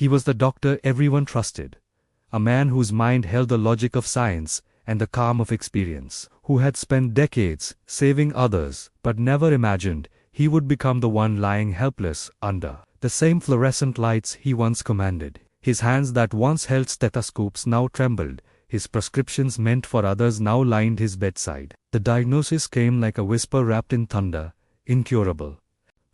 He was the doctor everyone trusted, a man whose mind held the logic of science and the calm of experience, who had spent decades saving others but never imagined he would become the one lying helpless under the same fluorescent lights he once commanded. His hands that once held stethoscopes now trembled, his prescriptions meant for others now lined his bedside. The diagnosis came like a whisper wrapped in thunder: incurable.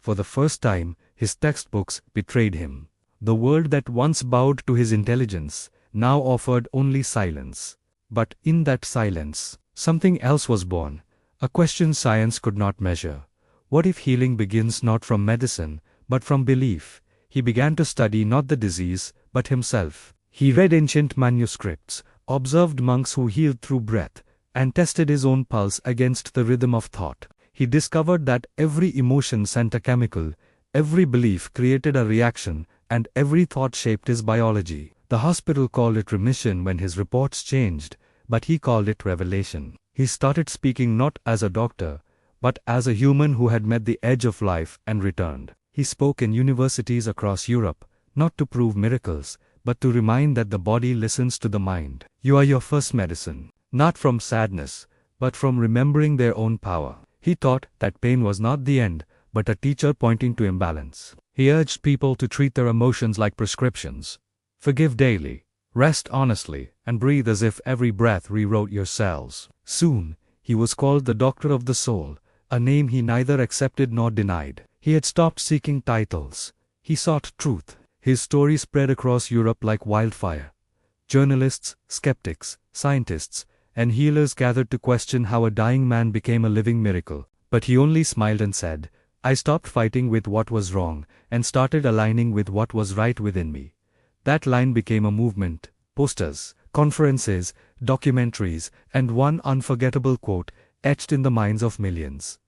For the first time, his textbooks betrayed him. The world that once bowed to his intelligence now offered only silence. But in that silence, something else was born, a question science could not measure. What if healing begins not from medicine, but from belief? He began to study not the disease, but himself. He read ancient manuscripts, observed monks who healed through breath, and tested his own pulse against the rhythm of thought. He discovered that every emotion sent a chemical, every belief created a reaction, and every thought shaped his biology. The hospital called it remission when his reports changed, but he called it revelation. He started speaking not as a doctor, but as a human who had met the edge of life and returned. He spoke in universities across Europe, not to prove miracles, but to remind that the body listens to the mind. You are your first medicine, not from sadness, but from remembering their own power. He taught that pain was not the end, but a teacher pointing to imbalance. He urged people to treat their emotions like prescriptions. Forgive daily, rest honestly, and breathe as if every breath rewrote your cells. Soon, he was called the Doctor of the Soul, a name he neither accepted nor denied. He had stopped seeking titles. He sought truth. His story spread across Europe like wildfire. Journalists, skeptics, scientists, and healers gathered to question how a dying man became a living miracle. But he only smiled and said, "I stopped fighting with what was wrong, and started aligning with what was right within me." That line became a movement: posters, conferences, documentaries, and one unforgettable quote etched in the minds of millions.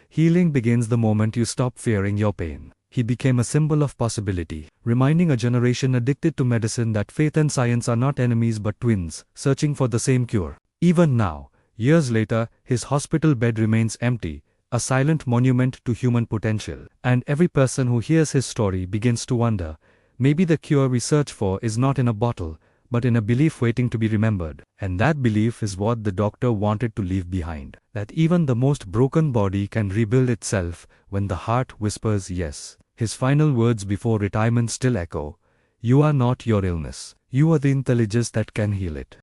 Healing begins the moment you stop fearing your pain. He became a symbol of possibility, reminding a generation addicted to medicine that faith and science are not enemies but twins, searching for the same cure. Even now, years later, his hospital bed remains empty, a silent monument to human potential. And every person who hears his story begins to wonder, maybe the cure we search for is not in a bottle, but in a belief waiting to be remembered. And that belief is what the doctor wanted to leave behind. That even the most broken body can rebuild itself when the heart whispers yes. His final words before retirement still echo: "You are not your illness. You are the intelligence that can heal it."